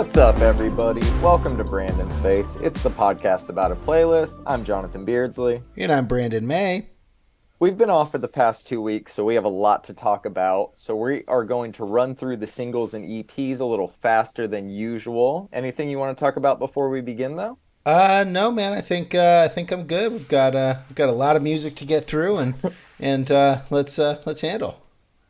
What's up, everybody? Welcome to Brandon's Face. It's the podcast about a playlist. I'm Jonathan Beardsley. And I'm Brandon May. We've been off for the past 2 weeks, so we have a lot to talk about. So we are going to run through the singles and EPs a little faster than usual. Anything you want to talk about before we begin, though? No, man. I think I'm good. We've got a lot of music to get through, and let's handle.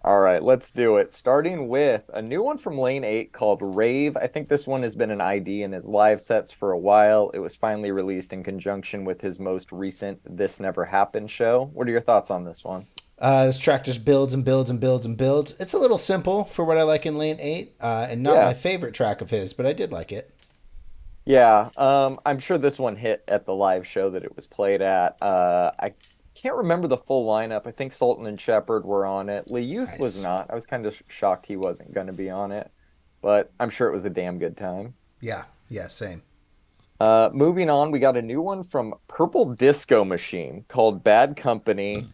All right, let's do it. Starting with a new one from Lane 8 called Rave. I think this one has been an ID in his live sets for a while. It was finally released in conjunction with his most recent This Never Happened show. What are your thoughts on this one? This track just builds and builds and builds and builds. It's a little simple for what I like in Lane 8, and not my favorite track of his, but I did like it. Yeah, I'm sure this one hit at the live show that it was played at. I can't remember the full lineup. I think Sultan and Shepard were on it. Lee Youth was not. I was kind of shocked he wasn't going to be on it, but I'm sure it was a damn good time. Yeah, same. Moving on, we got a new one from Purple Disco Machine called Bad Company.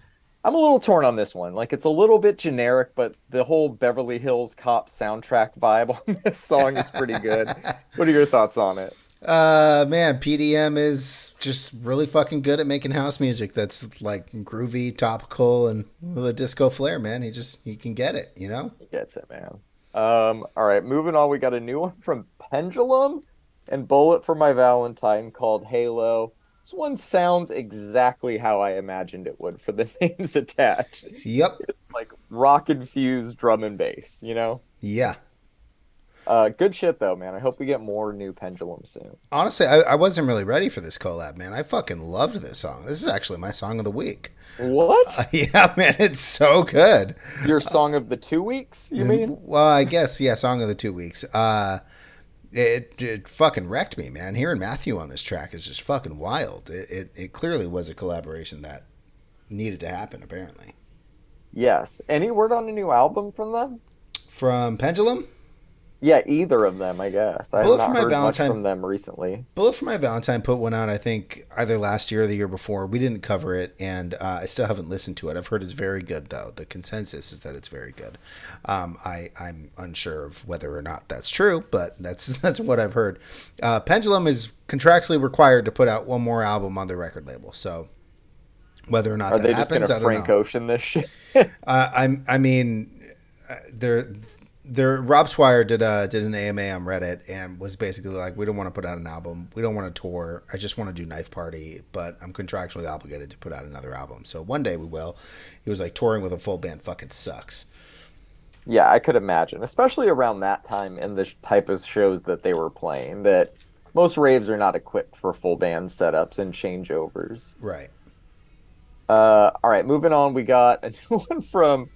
I'm a little torn on this one. Like, it's a little bit generic, but the whole Beverly Hills Cop soundtrack vibe on this song is pretty good. What are your thoughts on it? Man, PDM is just really fucking good at making house music that's like groovy, topical, and with a disco flair, man. He can get it, you know? He gets it, man. All right, moving on, we got a new one from Pendulum and Bullet for My Valentine called Halo. This one sounds exactly how I imagined it would for the names attached. Yep. It's like rock-infused drum and bass, you know? Yeah. Good shit, though, man. I hope we get more new Pendulum soon. Honestly, I wasn't really ready for this collab, man. I fucking loved this song. This is actually my song of the week. What? Yeah, man, it's so good. Your song of the 2 weeks, you mean? Well, I guess, yeah, song of the 2 weeks. It fucking wrecked me, man. Hearing Matthew on this track is just fucking wild. It clearly was a collaboration that needed to happen, apparently. Yes. Any word on a new album from them? From Pendulum? Yeah, either of them, I guess. I have not heard much from them recently. Bullet for My Valentine put one out, I think, either last year or the year before. We didn't cover it, and I still haven't listened to it. I've heard it's very good, though. The consensus is that it's very good. I'm unsure of whether or not that's true, but that's what I've heard. Pendulum is contractually required to put out one more album on their record label, so whether or not that happens, I don't know. Are they just going to Frank Ocean this shit? I mean, Rob Swire did an AMA on Reddit and was basically like, we don't want to put out an album. We don't want to tour. I just want to do Knife Party, but I'm contractually obligated to put out another album. So one day we will. He was like, touring with a full band fucking sucks. Yeah, I could imagine, especially around that time and the type of shows that they were playing, that most raves are not equipped for full band setups and changeovers. Right. All right, moving on. We got a new one from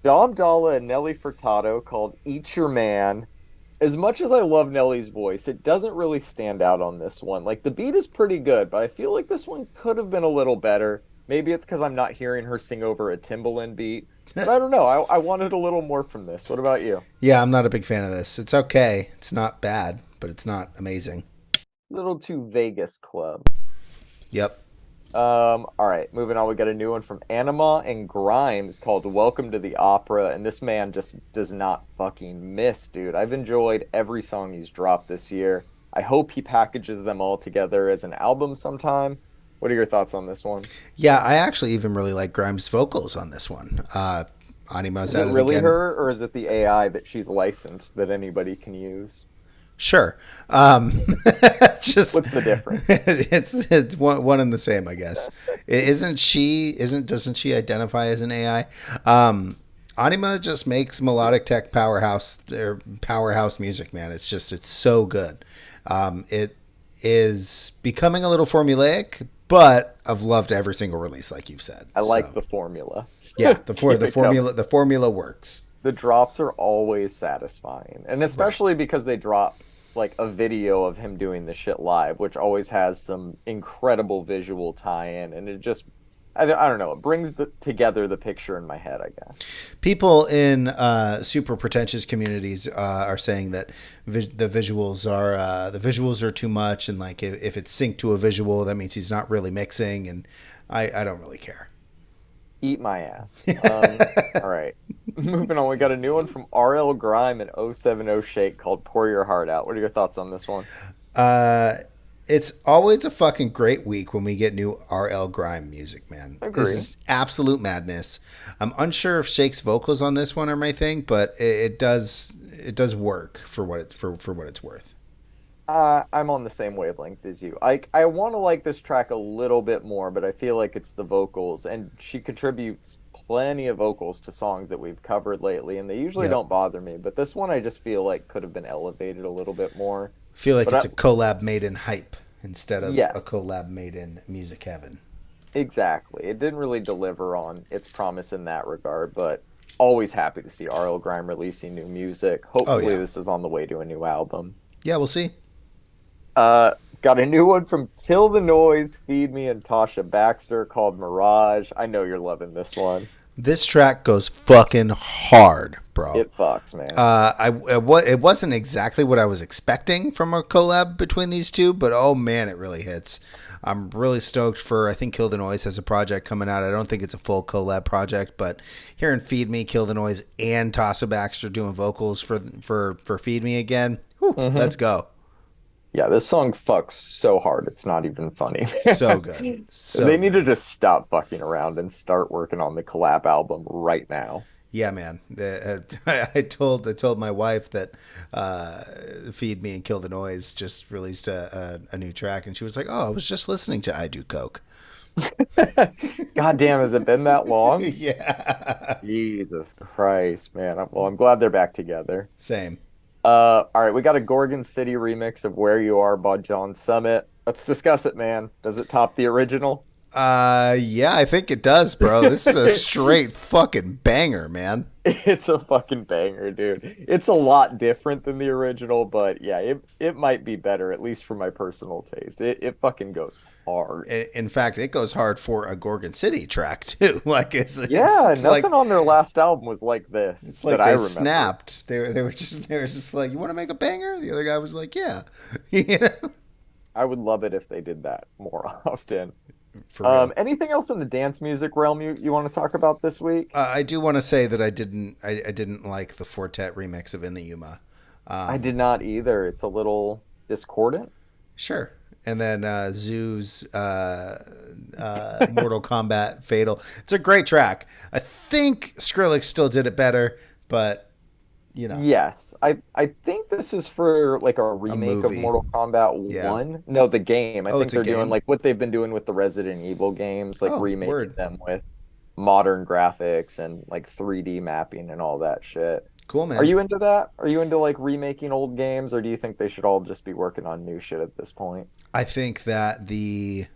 Dom Dalla and Nelly Furtado called Eat Your Man. As much as I love Nelly's voice, it doesn't really stand out on this one. Like, the beat is pretty good, but I feel like this one could have been a little better. Maybe it's because I'm not hearing her sing over a Timbaland beat. But I don't know. I wanted a little more from this. What about you? Yeah, I'm not a big fan of this. It's okay. It's not bad, but it's not amazing. Little too Vegas Club. Yep. All right, moving on. We got a new one from Anima and Grimes called Welcome to the Opera, and this man just does not fucking miss, dude. I've enjoyed every song he's dropped this year. I hope he packages them all together as an album sometime. What are your thoughts on this one? Yeah, I actually even really like Grimes' vocals on this one. Anima's is it really her, or is it the AI that she's licensed that anybody can use? Sure. Just what's the difference? It's one and the same, I guess. Doesn't she identify as an AI? Anima just makes melodic tech powerhouse music, man. It's so good. It is becoming a little formulaic, but I've loved every single release, like you've said. I like the formula. Yeah, the formula works. The drops are always satisfying, and especially because they drop like a video of him doing the shit live, which always has some incredible visual tie-in, and it just, I don't know, it brings together the picture in my head, I guess. People in super pretentious communities are saying that the visuals are too much, and like if it's synced to a visual, that means he's not really mixing, and I don't really care. Eat my ass. All right. Moving on, we got a new one from RL Grime and 070 Shake called Pour Your Heart Out. What are your thoughts on this one? Uh, it's always a fucking great week when we get new RL Grime music, man. This Agree. is absolute madness. I'm unsure if Shake's vocals on this one are my thing, but it does work for what it's for what it's worth. I'm on the same wavelength as you. I want to like this track a little bit more, but I feel like it's the vocals, and she contributes plenty of vocals to songs that we've covered lately, and they usually Yep. don't bother me. But this one, I just feel like could have been elevated a little bit more. Feel like But it's a collab made in hype instead of a yes, collab made in music heaven. exactly. It didn't really deliver on its promise in that regard, but always happy to see RL Grime releasing new music. Oh Hopefully, yeah. this is on the way to a new album. Yeah, we'll see. Got a new one from Kill the Noise, Feed Me, and Tasha Baxter called Mirage. I know you're loving this one. This track goes fucking hard, bro. It fucks, man. It wasn't exactly what I was expecting from a collab between these two, but oh man, it really hits. I'm really stoked for. I think Kill the Noise has a project coming out. I don't think it's a full collab project, but hearing Feed Me, Kill the Noise, and Tasha Baxter doing vocals for Feed Me again. Whew, Hmm. let's go. Yeah, this song fucks so hard. It's not even funny. So good, so They need to good. just stop fucking around and start working on the collab album right now. Yeah, man. I told my wife that uh, Feed Me and Kill the Noise just released a new track, and she was like, "Oh, I was just listening to I Do Coke." God damn, has it been that long? Yeah. Jesus Christ, man. Well, I'm glad they're back together. Same. All right, we got a Gorgon City remix of Where You Are by John Summit. Let's discuss it, man. Does it top the original? Yeah, I think it does, bro. This is a straight fucking banger, man. It's a fucking banger, dude. It's a lot different than the original, but yeah, it might be better, at least for my personal taste. It fucking goes hard. In fact, it goes hard for a Gorgon City track too. Like Yeah, it's nothing like on their last album was like this it's that like I they remember. snapped. They were just like, "You want to make a banger?" The other guy was like, "Yeah." You know? I would love it if they did that more often. For real. Anything else in the dance music realm you want to talk about this week? I do want to say that I didn't like the Fortet remix of In the Yuma. I Um, did not either. It's a little discordant. sure. And then Zoo's Mortal Kombat Fatal. It's a great track. I think Skrillex still did it better, but you know, Yes, I think this is for like a a remake of movie. Mortal Kombat Yeah. 1. No, the game. I Oh, think it's a they're doing game. like what they've been doing with the Resident Evil games, like Oh, remaking word. them with modern graphics and like 3D mapping and all that shit. Cool, Are man. you into that? Are you into like remaking old games, or do you think they should all just be working on new shit at this point? I think that the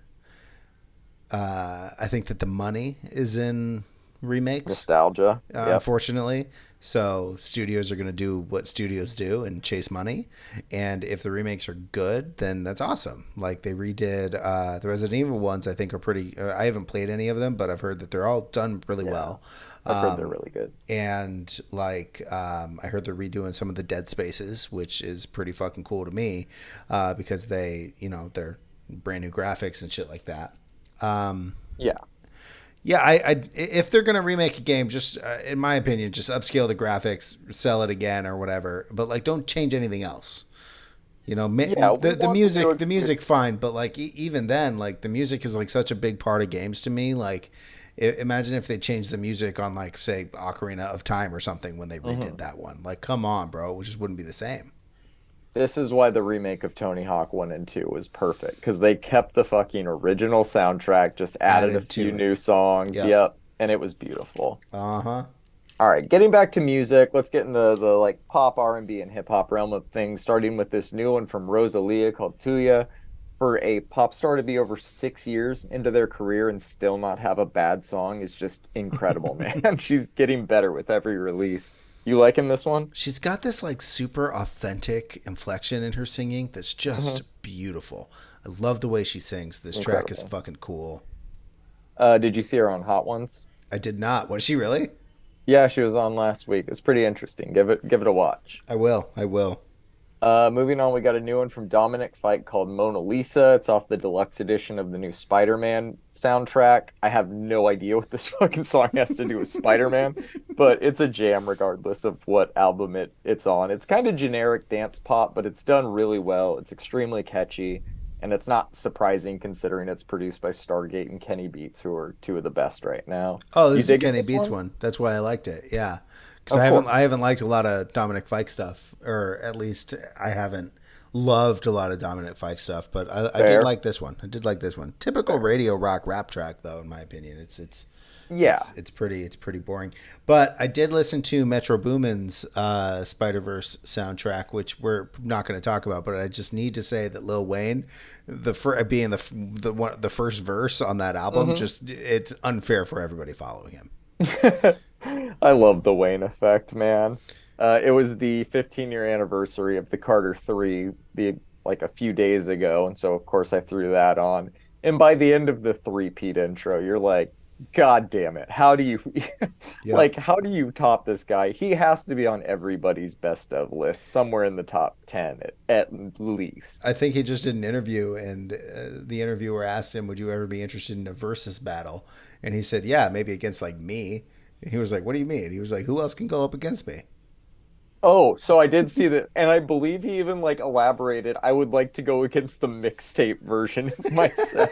money is in remakes. Nostalgia. Yep. Unfortunately. So studios are going to do what studios do and chase money. And if the remakes are good, then that's awesome. Like they redid the Resident Evil ones, I think are pretty. I haven't played any of them, but I've heard that they're all done really Yeah. well. I've heard they're Um, really good. and like I heard they're redoing some of the Dead Spaces, which is pretty fucking cool to me because they're brand new graphics and shit like that. Um, Yeah. yeah, if they're gonna remake a game, just in my opinion, just upscale the graphics, sell it again or whatever. But like, don't change anything else. You know, Yeah, we the want the new music, the experience. music, fine. But like, even then, like the music is like such a big part of games to me. Like, imagine if they changed the music on like say Ocarina of Time or something when they redid that one. Like, come on, bro, it just wouldn't be the same. This is why the remake of Tony Hawk 1 and 2 was perfect because they kept the fucking original soundtrack, just added a Added to few it. new songs. Yep. Yep, and it was beautiful. Uh huh. All right, getting back to music, let's get into the like pop R&B and hip hop realm of things, starting with this new one from Rosalia called Tuya. For a pop star to be over 6 years into their career and still not have a bad song is just incredible, man. She's getting better with every release. You liking this one? She's got this like super authentic inflection in her singing that's Hmm. just beautiful. I love the way she sings. This track is Incredible. fucking cool. Did you see her on Hot Ones? I did not. Was she really? Yeah, she was on last week. It's pretty interesting. Give it a watch. I will. I will. Moving on, we got a new one from Dominic Fike called Mona Lisa. It's off the deluxe edition of the new Spider-Man soundtrack. I have no idea what this fucking song has to do with Spider-Man, but it's a jam regardless of what album it's on. It's kind of generic dance pop, but it's done really well. It's extremely catchy, and it's not surprising considering it's produced by Stargate and Kenny Beats, who are two of the best right now. Oh, You this is a digging Kenny this Beats one? one. That's why I liked it. Yeah, because Of course. I haven't liked a lot of Dominic Fike stuff, or at least I haven't loved a lot of Dominic Fike stuff. But I did Fair. like this one. I did like this one. Typical radio rock rap track, though, in my opinion. Yeah. It's pretty boring. But I did listen to Metro Boomin's Spider Verse soundtrack, which we're not going to talk about. But I just need to say that Lil Wayne, being the first verse on that album, hmm just it's unfair for everybody following him. I love the Wayne effect, man. It was the 15-year anniversary of the Carter 3 like a few days ago, and so of course I threw that on. And by the end of the three-peat intro, you're like, God damn it. How do you Yep. how do you top this guy? He has to be on everybody's best of list, somewhere in the top 10 at least. I think he just did an interview, and the interviewer asked him, "Would you ever be interested in a versus battle?" And he said, "Yeah, maybe against like me." And he was like, "What do you mean?" He was like, "Who else can go up against me?" Oh, so I did see that, and I believe he even like elaborated, I would like to go against the mixtape version of myself.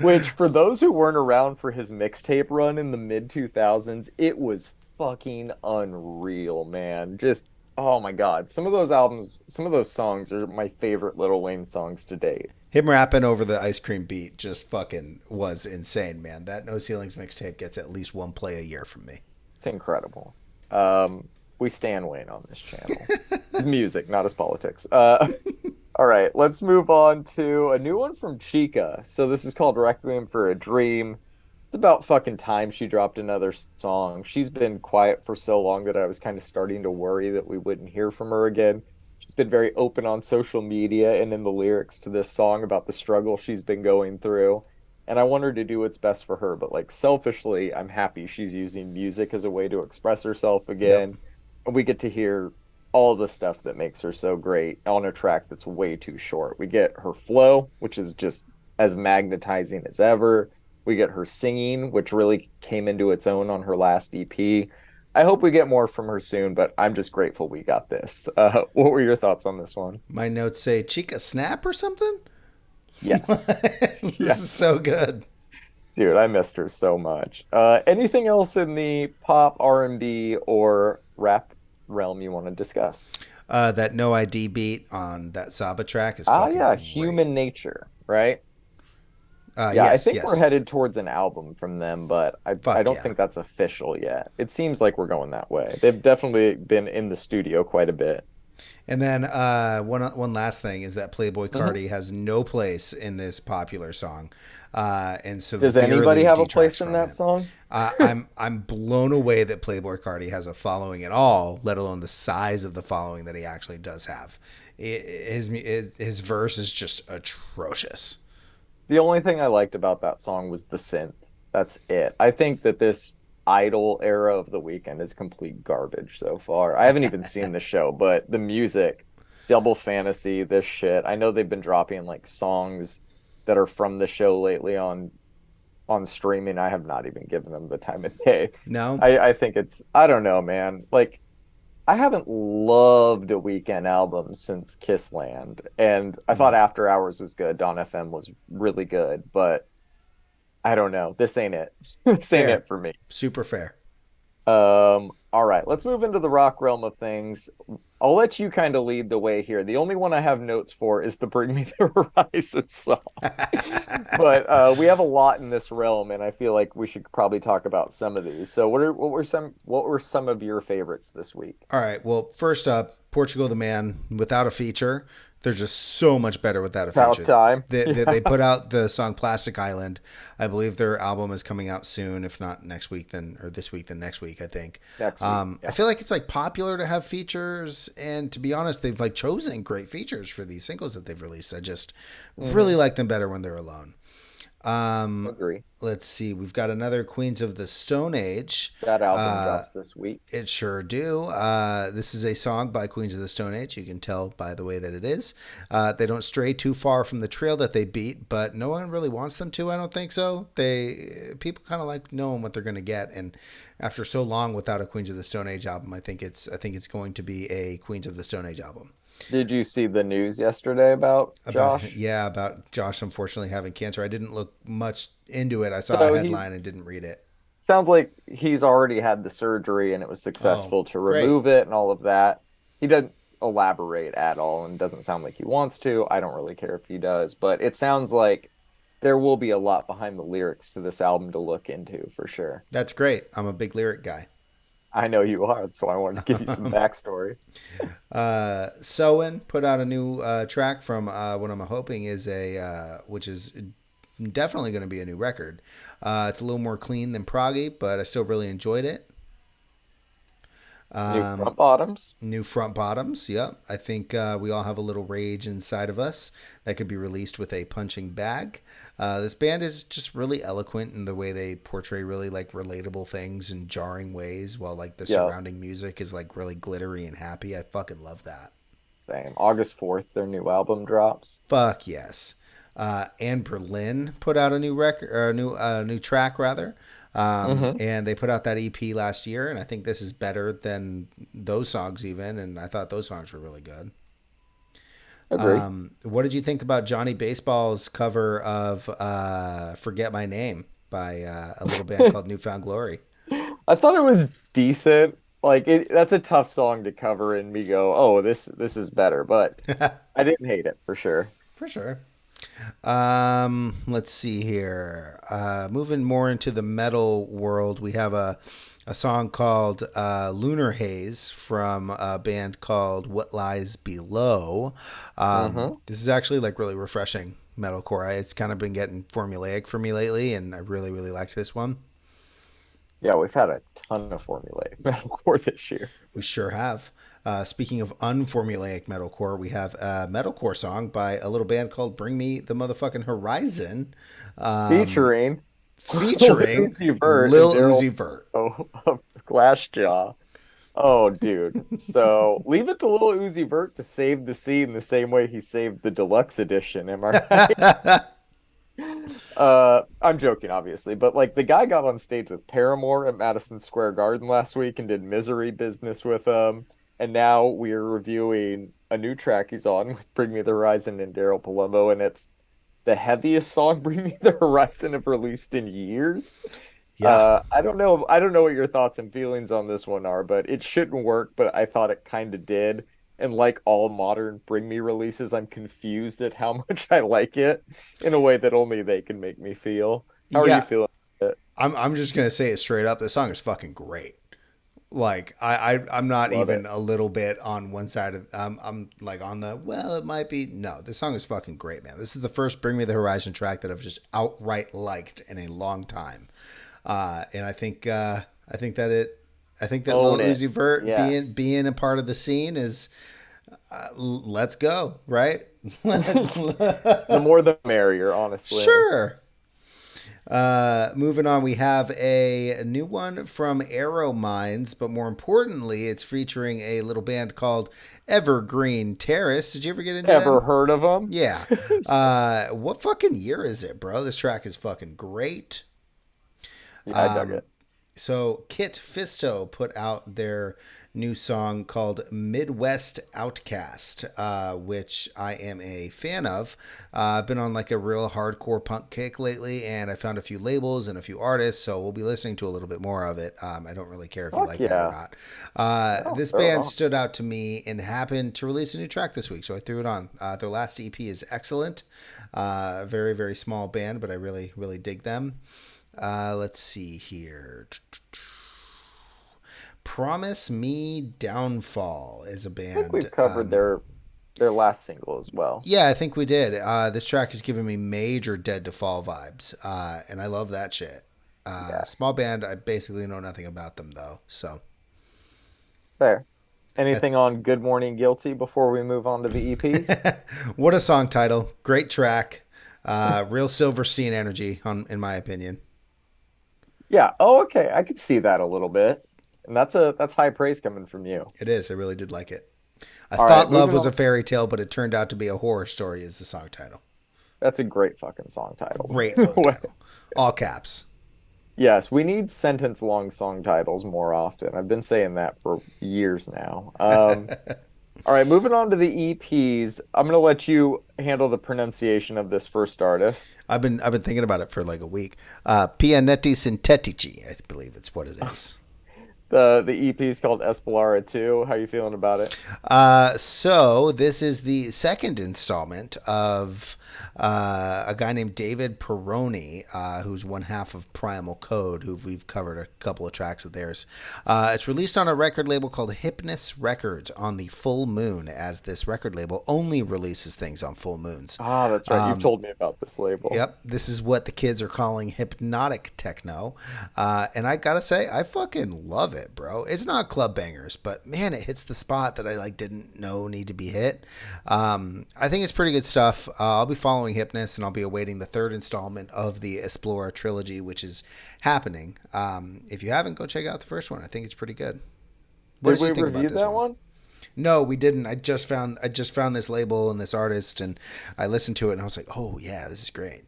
Which, for those who weren't around for his mixtape run in the mid 2000s, it was fucking unreal, man. Just, oh my God. Some of those albums, some of those songs are my favorite Lil Wayne songs to date. Him rapping over the ice cream beat just fucking was insane, man. That No Ceilings mixtape gets at least one play a year from me. It's incredible. We stan Wayne on this channel. His music, not his politics. All right, let's move on to a new one from Chica. So this is called Requiem for a Dream. It's about fucking time she dropped another song. She's been quiet for so long that I was kind of starting to worry that we wouldn't hear from her again. She's been very open on social media and in the lyrics to this song about the struggle she's been going through. And I want her to do what's best for her, but like selfishly, I'm happy she's using music as a way to express herself Yep. again. And we get to hear all the stuff that makes her so great on a track that's way too short. We get her flow, which is just as magnetizing as ever. We get her singing, which really came into its own on her last EP. I hope we get more from her soon, but I'm just grateful we got this. What were your thoughts on this one? My notes say Chica Snap or something. Yes. This is Yes. so good. Dude, I missed her so much. Anything else in the pop, R&B, or rap realm you want to discuss? That No ID beat on that Saba track is Ah, fucking yeah, great. Human Nature, right? Yeah, I Yes, think we're yes. headed towards an album from them, but I Fuck don't yeah. think that's official yet. It seems like we're going that way. They've definitely been in the studio quite a bit. And then one last thing is that Playboy Mhm. Cardi has no place in this popular song, and Does anybody severely have a detracts place in from that it. song? I'm blown away that Playboy Cardi has a following at all, let alone the size of the following that he actually does have. His verse is just atrocious. The only thing I liked about that song was the synth. That's it. I think that this Idol era of the weekend is complete garbage so far. I haven't even seen the show, but the music, Double Fantasy, this shit. I know they've been dropping like songs that are from the show lately on streaming. I have not even given them the time of day. No, I think it's I don't know, man. Like I haven't loved a weekend album since Kissland, and I thought no, After Hours was good. Dawn FM was really good, but I don't know. This ain't it. This ain't fair, it for me. super fair. All right, let's move into the rock realm of things. I'll let you kind of lead the way here. The only one I have notes for is the Bring Me the Horizon song. But we have a lot in this realm, and I feel like we should probably talk about some of these. So what were some of your favorites this week? All right. Well, first up, Portugal the Man without a feature. They're just so much better without a About feature. time. They put out the song Plastic Island. I believe their album is coming out soon, if not next week, then or this week, then next week, I think. Next week. I Yeah. feel like it's like popular to have features, and to be honest, they've like chosen great features for these singles that they've released. I just really hmm like them better when they're alone. Agree. Let's see. We've got another Queens of the Stone Age. That album Uh, drops this week. it sure do. This is a song by Queens of the Stone Age. You can tell by the way that it is. They don't stray too far from the trail that they beat, but no one really wants them to. I don't think so. People kind of like knowing what they're going to get, and after so long without a Queens of the Stone Age album, I think it's going to be a Queens of the Stone Age album. Did you see the news yesterday about Josh? About Josh unfortunately having cancer. I didn't look much into it. I saw a So he headline and didn't read it. sounds like he's already had the surgery and it was Oh, successful to great. remove it and all of that. He doesn't elaborate at all and doesn't sound like he wants to. I don't really care if he does, but it sounds like there will be a lot behind the lyrics to this album to look into for sure. That's great. I'm a big lyric guy. I know you are, so I wanted to give you some backstory. Soen put out a new track from what I'm hoping is which is definitely going to be a new record. It's a little more clean than proggy, but I still really enjoyed it. New front bottoms. New front bottoms, yep. I think we all have a little rage inside of us that could be released with a punching bag. This band is just really eloquent in the way they portray really like relatable things in jarring ways, while like the Yeah, surrounding music is like really glittery and happy. I fucking love that. same. August 4th, their new album drops. Fuck yes. And Berlin put out a new record, or a new track rather. Hmm. And they put out that EP last year, and I think this is better than those songs even. And I thought those songs were really good. Agree. What did you think about Johnny Baseball's cover of "Forget My Name" by a little band called Newfound Glory? I thought it was decent. That's a tough song to cover and me go, oh, this is better, but I didn't hate it for sure. For sure. Let's see here. Moving more into the metal world, we have a song called Lunar Haze from a band called What Lies Below. Hmm. This is actually like really refreshing metalcore. It's kind of been getting formulaic for me lately, and I really, really liked this one. Yeah, we've had a ton of formulaic metalcore this year. We sure have. Speaking of unformulaic metalcore, we have a metalcore song by a little band called Bring Me the Motherfucking Horizon, um, Featuring featuring Uzi Vert and Lil Daryl Uzi Vert. of Glassjaw. Oh, dude. So leave it to Lil Uzi Vert to save the scene the same way he saved the deluxe edition. Am I right? I'm joking, obviously, but like the guy got on stage with Paramore at Madison Square Garden last week and did misery business with them. And now we're reviewing a new track he's on with Bring Me the Horizon and Daryl Palumbo, and it's the heaviest song Bring Me the Horizon have released in years. Yeah. I don't know. I don't know what your thoughts and feelings on this one are, but it shouldn't work, but I thought it kind of did. And like all modern Bring Me releases, I'm confused at how much I like it in a way that only they can make me feel. How are you Yeah. feeling about it? I'm just gonna say it straight up. This song is fucking great. Like I'm not Love even it. a little bit on one side of I'm like on the well it might be no this song is fucking great, man. This is the first Bring Me the Horizon track that I've just outright liked in a long time. And I think that Lil Own it. Uzi Vert being Yes. being a part of the scene is let's go, right? Let's The more the merrier, honestly. sure. Moving on, we have a new one from Arrow Mines, but more importantly, it's featuring a little band called Evergreen Terrace. Did you ever get into Ever them? heard of them? Yeah. What fucking year is it, bro? This track is fucking great. Yeah, I dug it. So Kit Fisto put out their new song called Midwest Outcast, which I am a fan of. I've been on like a real hardcore punk kick lately, and I found a few labels and a few artists, so we'll be listening to a little bit more of it. I don't really care if you Fuck like that or yeah. not. Oh, This throw it band on. stood out to me and happened to release a new track this week, so I threw it on. Their last EP is excellent. Very, very small band, but I really, really dig them. Let's see here. Promise Me Downfall is a I think band. we've covered their last single as well. Yeah, I think we did. This track is giving me major Dead to Fall vibes, and I love that shit. Small Yes. band. I basically know nothing about them though. So, Fair. uh, Anything on Good Morning Guilty before we move on to the EPs? what a song title! Great track. Real Silverstein energy, in my opinion. Yeah. Oh, okay. I could see that a little bit. And that's high praise coming from you. It is. I really did like it. I All right, thought love moving was a on. fairy tale, but it turned out to be a horror story. Is the song title? That's a great fucking song title. Great song title. All caps. Yes, we need sentence long song titles more often. I've been saying that for years now. All right, moving on to the EPs. I'm gonna let you handle the pronunciation of this first artist. I've been thinking about it for like a week. Pianetti Sintetici, I believe it's what it is. The EP is called Esplara 2. How you feeling about it? So this is the second installment of a guy named David Perroni, who's one half of Primal Code, who we've covered a couple of tracks of theirs. It's released on a record label called Hypnus Records on the full moon, as this record label only releases things on full moons. Ah, that's right. You've told me about this label. Yep, this is what the kids are calling hypnotic techno, and I gotta say, I fucking love it, bro. It's not club bangers, but man, it hits the spot that I like didn't know need to be hit. I think it's pretty good stuff. I'll be following Hypnus, and I'll be awaiting the third installment of the Explorer trilogy, which is happening. If you haven't, go check out the first one. I think it's pretty good. What Did did we you think about review this that one? one? No, we didn't. I just found this label and this artist, and I listened to it, and I was like, oh yeah, this is great.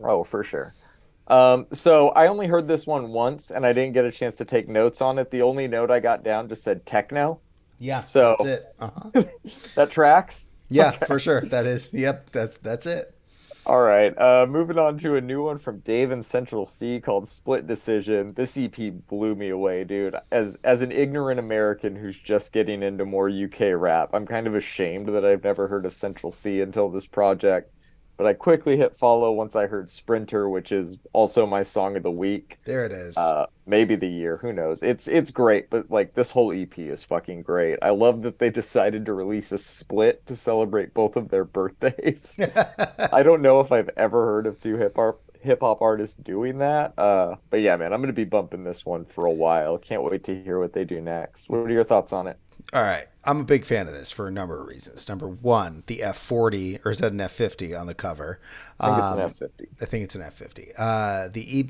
Oh, for sure. So I only heard this one once and I didn't get a chance to take notes on it. The only note I got down just said techno. Yeah, So that's it. Uh-huh. that tracks. Yeah, for sure. That is. Yep, that's it. All right. Moving on to a new one from Dave and Central C called Split Decision. This EP blew me away, dude. As an ignorant American who's just getting into more UK rap, I'm kind of ashamed that I've never heard of Central C until this project. But I quickly hit follow once I heard Sprinter, which is also my song of the week. There it is. Maybe the year, who knows? It's great, but like this whole EP is fucking great. I love that they decided to release a split to celebrate both of their birthdays. I don't know if I've ever heard of two hip hop artists doing that. But yeah, man, I'm gonna be bumping this one for a while. Can't wait to hear what they do next. What are your thoughts on it? All right. I'm a big fan of this for a number of reasons. Number one, the F40, or is that an F50 on the cover? I think it's an F50. I think it's an F50.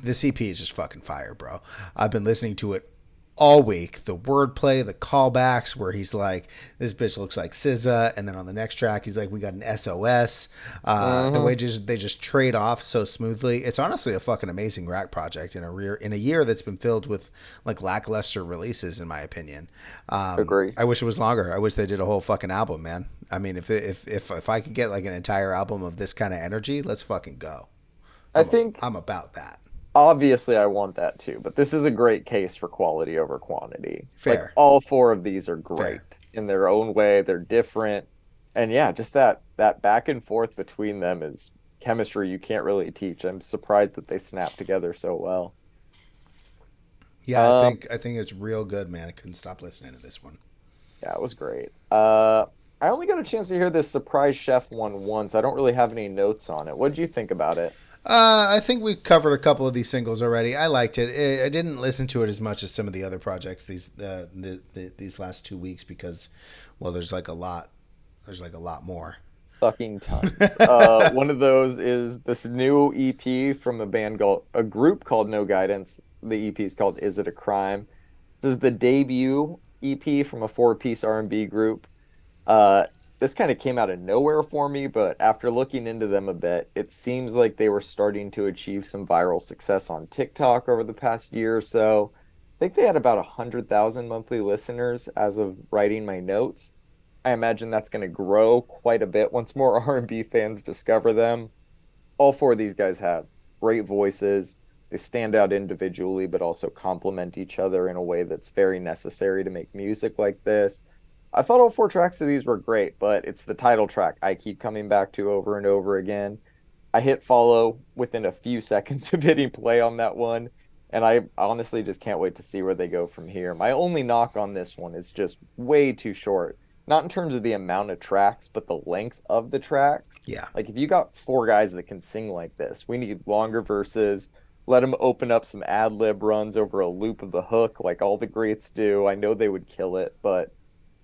This EP is just fucking fire, bro. I've been listening to it all week. The wordplay, the callbacks, where he's like, "This bitch looks like SZA," and then on the next track, he's like, "We got an SOS." The way they just trade off so smoothly. It's honestly a fucking amazing rap project in a year that's been filled with like lackluster releases, in my opinion. Agree. I wish it was longer. I wish they did a whole fucking album, man. I mean, if I could get like an entire album of this kind of energy, let's fucking go. I think I'm about that. obviously I want that too, but this is a great case for quality over quantity. Like Fair. all four of these are great Fair. in their own way. They're different. And yeah, just that back and forth between them is chemistry you can't really teach. I'm surprised that they snap together so well. Yeah, Um, I think it's real good, man. I couldn't stop listening to this one. yeah, it was great. I only got a chance to hear this Surprise Chef one once. I don't really have any notes on it. What did you think about it? I think we covered a couple of these singles already. I liked it. I didn't listen to it as much as some of the other projects these last 2 weeks because, well, there's like a lot. There's like a lot more. Fucking tons. One of those is this new EP from a group called No Guidance. The EP is called Is It a Crime? This is the debut EP from a four-piece R&B group. Uh, this kind of came out of nowhere for me, but after looking into them a bit, it seems like they were starting to achieve some viral success on TikTok over the past year or so. I think they had about 100,000 monthly listeners as of writing my notes. I imagine that's going to grow quite a bit once more R&B fans discover them. All four of these guys have great voices. They stand out individually, but also complement each other in a way that's very necessary to make music like this. I thought all four tracks of these were great, but it's the title track I keep coming back to over and over again. I hit follow within a few seconds of hitting play on that one, and I honestly just can't wait to see where they go from here. My only knock on this one is just way too short. Not in terms of the amount of tracks, but the length of the tracks. Yeah. Like if you got four guys that can sing like this, we need longer verses. Let them open up some ad lib runs over a loop of the hook like all the greats do. I know they would kill it, but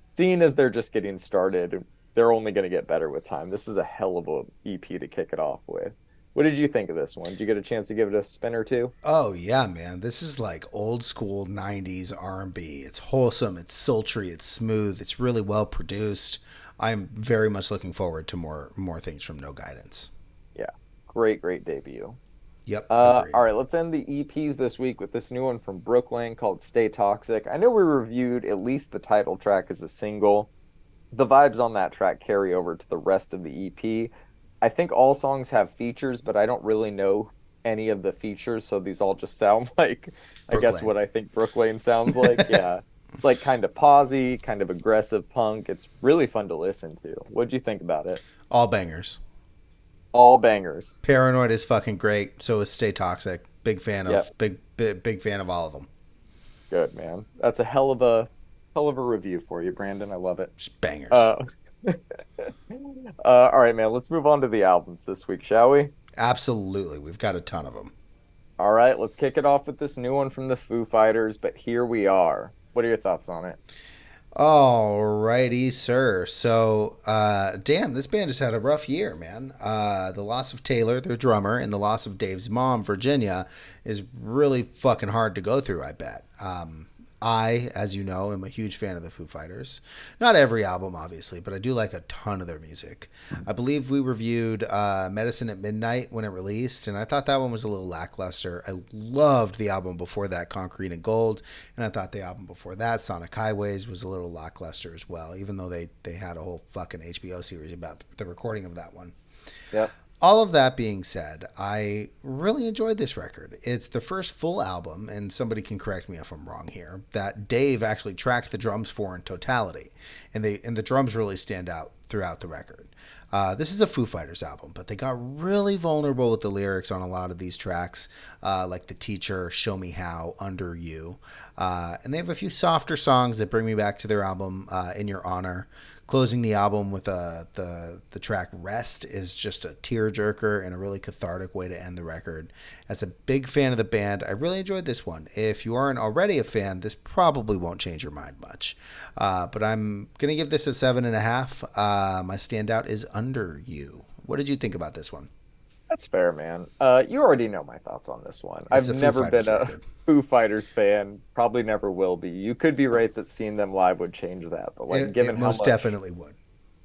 seeing as they're just getting started, they're only going to get better with time. This is a hell of a EP to kick it off with. What did you think of this one? Did you get a chance to give it a spin or two? Oh yeah, man. This is like old school 90s R&B. It's wholesome, it's sultry, it's smooth, it's really well produced. I'm very much looking forward to more things from No Guidance. Yeah, great debut. Yep, agreed. All right, let's end the EPs this week with this new one from BROOKLANE called Stay Toxic. I know we reviewed at least the title track as a single. The vibes on that track carry over to the rest of the EP. I think all songs have features, but I don't really know any of the features, so these all just sound like, I guess, what I think BROOKLANE sounds like. Yeah, like kind of pausey, kind of aggressive punk. It's really fun to listen to. What'd you think about it? All bangers. All bangers. Paranoid is fucking great. So is Stay Toxic. Big fan of big fan of all of them. Good, man. That's a hell of a review for you, Brandon. I love it. Just bangers. All right, man. Let's move on to the albums this week, shall we? Absolutely. We've got a ton of them. All right, let's kick it off with this new one from the Foo Fighters, But Here We Are. What are your thoughts on it? Alrighty, sir. So, damn, this band has had a rough year, man. The loss of Taylor, their drummer, and the loss of Dave's mom, Virginia, is really fucking hard to go through, I bet. I, as you know, am a huge fan of the Foo Fighters. Not every album, obviously, but I do like a ton of their music. I believe we reviewed Medicine at Midnight when it released, and I thought that one was a little lackluster. I loved the album before that, Concrete and Gold, and I thought the album before that, Sonic Highways, was a little lackluster as well, even though they had a whole fucking HBO series about the recording of that one. Yep. All of that being said, I really enjoyed this record. It's the first full album, and somebody can correct me if I'm wrong here, that Dave actually tracked the drums for in totality, and the drums really stand out throughout the record. This is a Foo Fighters album, but they got really vulnerable with the lyrics on a lot of these tracks, like The Teacher, Show Me How, Under You. And they have a few softer songs that bring me back to their album, In Your Honor. Closing the album with the track Rest is just a tearjerker and a really cathartic way to end the record. As a big fan of the band, I really enjoyed this one. If you aren't already a fan, this probably won't change your mind much. But I'm going to give this a 7.5. My standout is Under You. What did you think about this one? That's fair, man. You already know my thoughts on this one. It's I've never been a Foo Fighters fan. Probably never will be. You could be right that seeing them live would change that, but like, it most definitely would.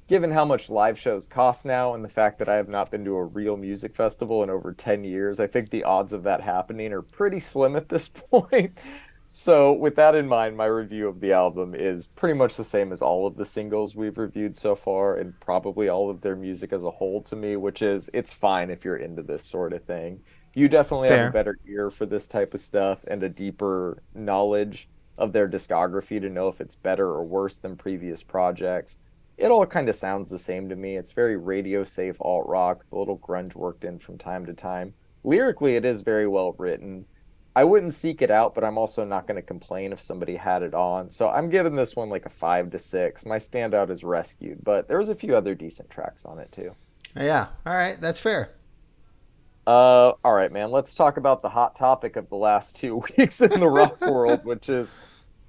Given how much live shows cost now, and the fact that I have not been to a real music festival in over 10 years, I think the odds of that happening are pretty slim at this point. So with that in mind, my review of the album is pretty much the same as all of the singles we've reviewed so far, and probably all of their music as a whole to me, which is, it's fine if you're into this sort of thing. You definitely have a better ear for this type of stuff and a deeper knowledge of their discography to know if it's better or worse than previous projects. It all kind of sounds the same to me. It's very radio safe alt rock, the little grunge worked in from time to time. Lyrically, it is very well written. I wouldn't seek it out, but I'm also not going to complain if somebody had it on. So I'm giving this one like a 5 to 6. My standout is Rescued, but there was a few other decent tracks on it too. Yeah. All right. That's fair. All right, man. Let's talk about the hot topic of the last 2 weeks in the rock world, which is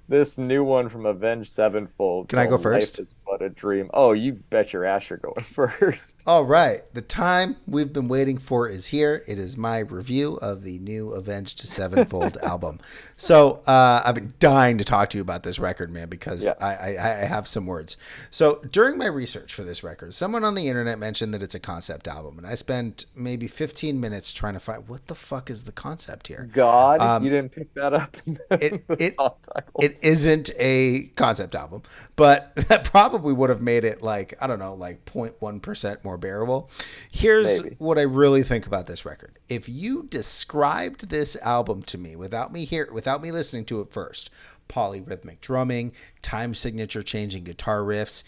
this new one from Avenged Sevenfold. Can I go first? Life is but a dream. Oh, you bet your ass you're going first. All right. The time we've been waiting for is here. It is my review of the new Avenged Sevenfold album. So I've been dying to talk to you about this record, man, because yes. I have some words. So during my research for this record, someone on the internet mentioned that it's a concept album, and I spent maybe 15 minutes trying to find what the fuck is the concept here. God, you didn't pick that up in the song titles. It isn't a concept album, but that probably would have made it like, I don't know, like 0.1% more bearable. Here's what I really think about this record. If you described this album to me without me listening to it first, polyrhythmic drumming, time signature changing guitar riffs,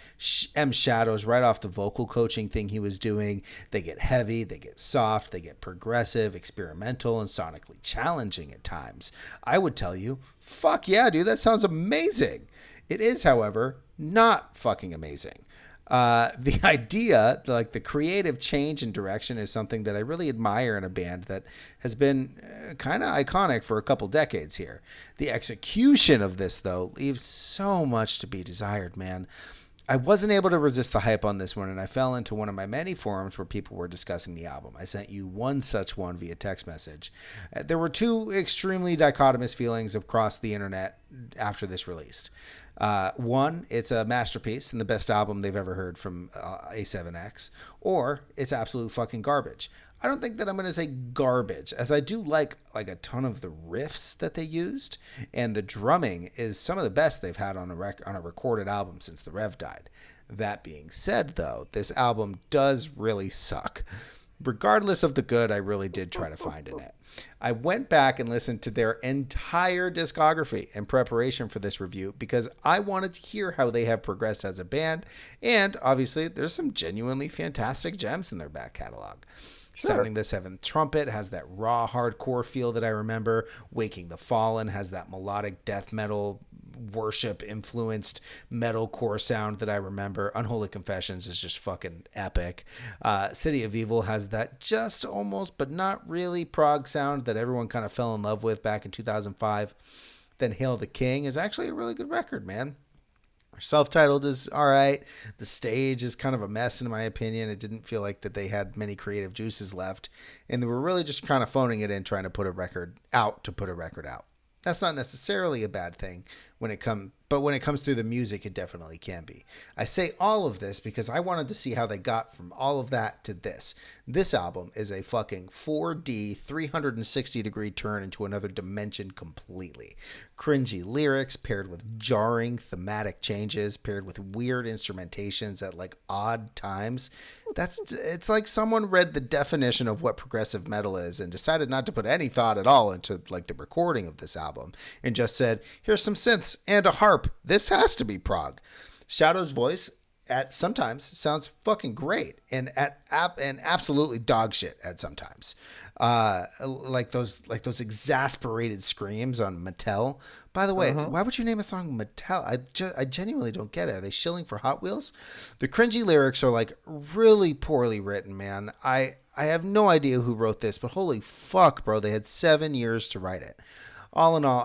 M Shadows right off the vocal coaching thing he was doing. They get heavy, they get soft, they get progressive, experimental, and sonically challenging at times. I would tell you, fuck yeah, dude, that sounds amazing. It is, however, not fucking amazing. The idea, like the creative change in direction, is something that I really admire in a band that has been kind of iconic for a couple decades here. The execution of this, though, leaves so much to be desired, man. I wasn't able to resist the hype on this one, and I fell into one of my many forums where people were discussing the album. I sent you one such one via text message. There were two extremely dichotomous feelings across the internet after this released. One, it's a masterpiece and the best album they've ever heard from A7X, or it's absolute fucking garbage. I don't think that I'm going to say garbage, as I do like a ton of the riffs that they used, and the drumming is some of the best they've had on a recorded album since the Rev died. That being said, though, this album does really suck. Regardless of the good, I really did try to find in it. I went back and listened to their entire discography in preparation for this review because I wanted to hear how they have progressed as a band, and obviously there's some genuinely fantastic gems in their back catalog. Sure. Sounding the Seventh Trumpet has that raw hardcore feel that I remember. Waking the Fallen has that melodic death metal worship influenced metalcore sound that I remember. Unholy Confessions is just fucking epic. City of Evil has that just almost but not really prog sound that everyone kind of fell in love with back in 2005. Then Hail the King is actually a really good record, man. Self-Titled is all right. The Stage is kind of a mess in my opinion. It didn't feel like that they had many creative juices left, and they were really just kind of phoning it in, trying to put a record out to put a record out. That's not necessarily a bad thing but when it comes through the music, it definitely can be. I say all of this because I wanted to see how they got from all of that to this. This album is a fucking 4D 360-degree turn into another dimension completely. Cringy lyrics paired with jarring thematic changes, paired with weird instrumentations at like odd times. It's like someone read the definition of what progressive metal is and decided not to put any thought at all into like the recording of this album and just said, here's some synths and a harp. This has to be prog. Shadow's voice at sometimes sounds fucking great and absolutely dog shit at sometimes. Like those exasperated screams on Mattel. By the way, why would you name a song Mattel? I genuinely don't get it. Are they shilling for Hot Wheels? The cringy lyrics are like really poorly written, man. I have no idea who wrote this, but holy fuck, bro, they had 7 years to write it. All in all,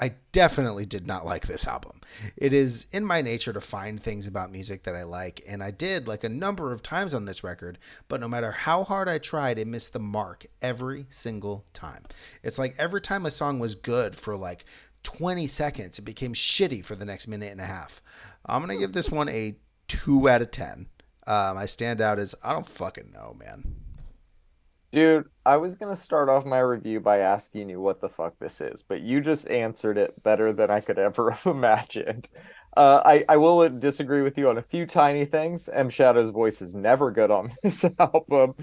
I definitely did not like this album. It is in my nature to find things about music that I like, and I did like a number of times on this record, but no matter how hard I tried, it missed the mark every single time. It's like every time a song was good for like 20 seconds, it became shitty for the next minute and a half. I'm going to give this one a 2 out of 10. My standout is, I don't fucking know, man. Dude, I was going to start off my review by asking you what the fuck this is, but you just answered it better than I could ever have imagined. I will disagree with you on a few tiny things. M. Shadow's voice is never good on this album.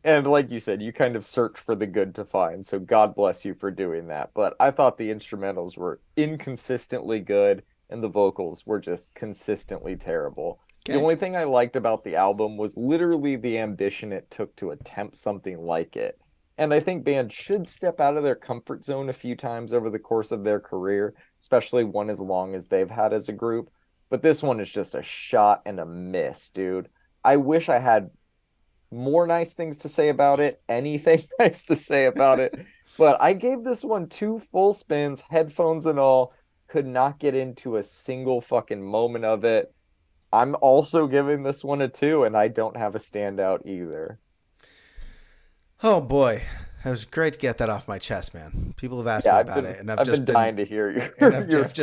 And like you said, you kind of search for the good to find. So God bless you for doing that. But I thought the instrumentals were inconsistently good and the vocals were just consistently terrible. The only thing I liked about the album was literally the ambition it took to attempt something like it. And I think bands should step out of their comfort zone a few times over the course of their career, especially one as long as they've had as a group. But this one is just a shot and a miss, dude. I wish I had more nice things to say about it, anything nice to say about it. But I gave this one 2 full spins, headphones and all, could not get into a single fucking moment of it. I'm also giving this one a 2, and I don't have a standout either. Oh boy, it was great to get that off my chest, man. People have asked me about it, and I've just been dying to hear your. I've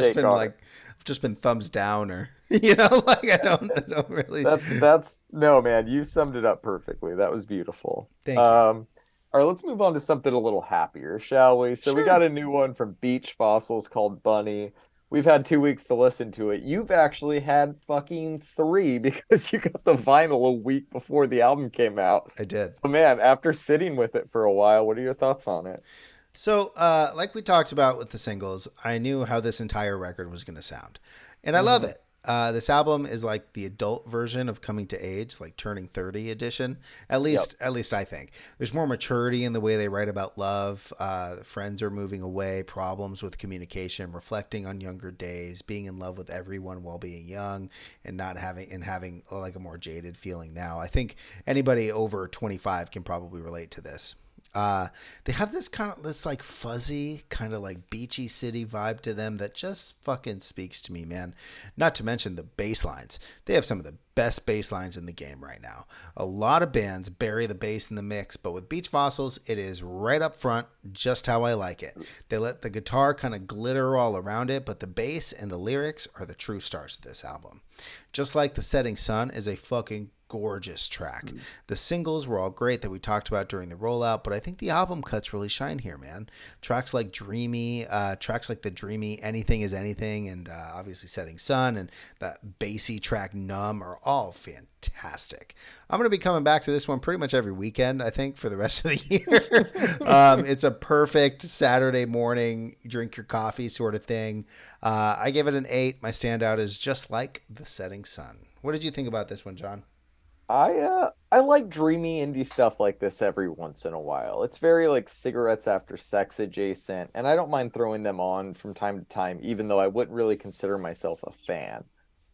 just been thumbs down, or like I don't really. That's no, man. You summed it up perfectly. That was beautiful. Thank you. All right, let's move on to something a little happier, shall we? So we got a new one from Beach Fossils called Bunny. We've had 2 weeks to listen to it. You've actually had fucking 3 because you got the vinyl a week before the album came out. I did. So, man, after sitting with it for a while, what are your thoughts on it? So, like we talked about with the singles, I knew how this entire record was going to sound. And I love it. This album is like the adult version of Coming to Age, like Turning 30 edition. At least I think. There's more maturity in the way they write about love. Friends are moving away, problems with communication, reflecting on younger days, being in love with everyone while being young, and having like a more jaded feeling now. I think anybody over 25 can probably relate to this. They have this like fuzzy kind of like beachy city vibe to them that just fucking speaks to me, man. Not to mention the bass lines. They have some of the best bass lines in the game right now. A lot of bands bury the bass in the mix, but with Beach Fossils, it is right up front, just how I like it. They let the guitar kind of glitter all around it, but the bass and the lyrics are the true stars of this album. Just like The Setting Sun is a fucking gorgeous track. The singles were all great that we talked about during the rollout, but I think the album cuts really shine here, man. Tracks like the dreamy Anything Is Anything, and obviously Setting Sun, and that bassy track Numb are all fantastic. I'm going to be coming back to this one pretty much every weekend, I think, for the rest of the year. It's a perfect Saturday morning, drink your coffee sort of thing. I give it an 8. My standout is Just Like The Setting Sun. What did you think about this one, John? I like dreamy indie stuff like this every once in a while. It's very like Cigarettes After Sex adjacent, and I don't mind throwing them on from time to time, even though I wouldn't really consider myself a fan.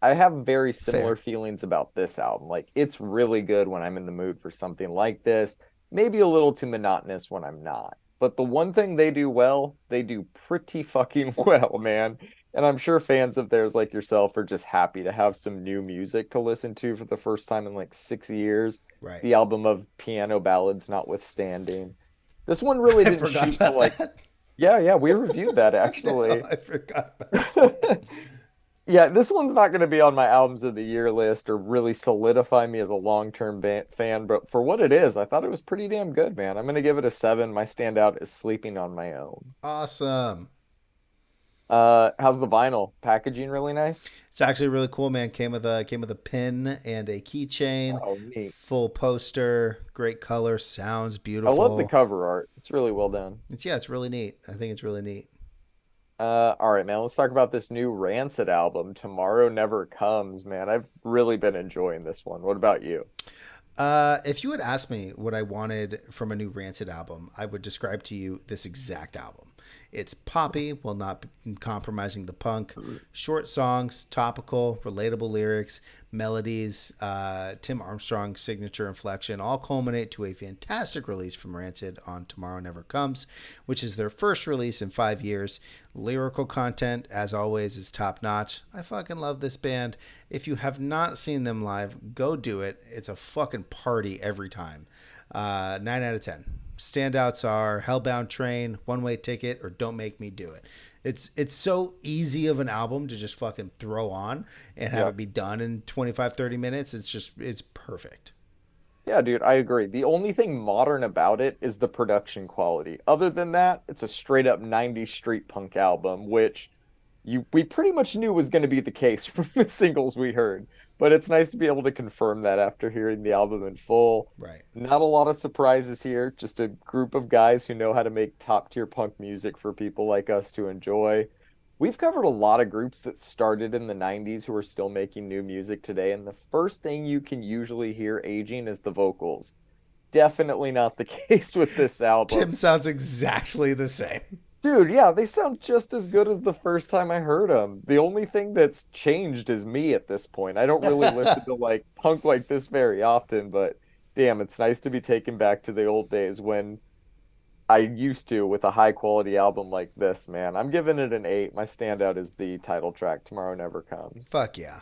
I have very similar Fair. feelings about this album. Like it's really good when I'm in the mood for something like this. Maybe a little too monotonous when I'm not. But the one thing they do well, they do pretty fucking well, man. And I'm sure fans of theirs like yourself are just happy to have some new music to listen to for the first time in like 6 years. Right. The album of piano ballads notwithstanding. This one really I didn't forgot shoot to about like, that. yeah, we reviewed that I know, actually. I forgot about that. Yeah, this one's not going to be on my albums of the year list or really solidify me as a long-term fan, but for what it is, I thought it was pretty damn good, man. I'm going to give it a 7. My standout is Sleeping on My Own. Awesome. How's the vinyl? Packaging really nice? It's actually really cool, man. Came with a pin and a keychain, Oh, neat. full poster, great color, sounds I love the beautiful. cover art. It's really well done. It's really neat. I think it's really neat. All right, man. Let's talk about this new Rancid album, Tomorrow Never Comes, man. I've really been enjoying this one. What about you? If you had asked me what I wanted from a new Rancid album, I would describe to you this exact album. It's poppy while not compromising the punk. Short songs, topical, relatable lyrics, melodies, Tim Armstrong's signature inflection all culminate to a fantastic release from Rancid on Tomorrow Never Comes, which is their first release in 5 years. Lyrical content, as always, is top notch. I fucking love this band. If you have not seen them live, go do it. It's a fucking party every time. 9 out of 10. Standouts are Hellbound Train, One Way Ticket, or Don't Make Me Do It. It's so easy of an album to just fucking throw on and have Yeah. it be done in 25-30 minutes. It's perfect. Yeah, dude, I agree. The only thing modern about it is the production quality. Other than that, it's a straight up 90s street punk album, which we pretty much knew was going to be the case from the singles we heard. But it's nice to be able to confirm that after hearing the album in full. Right. Not a lot of surprises here, just a group of guys who know how to make top tier punk music for people like us to enjoy. We've covered a lot of groups that started in the 90s who are still making new music today, and the first thing you can usually hear aging is the vocals. Definitely not the case with this Tim album. sounds exactly the same. Dude, yeah, they sound just as good as the first time I heard them. The only thing that's changed is me at this point. I don't really listen to like punk like this very often, but damn, it's nice to be taken back to the old days when I used to with a high quality album like this, man. I'm giving it an 8. My standout is the title track, Tomorrow Never Comes. Fuck yeah.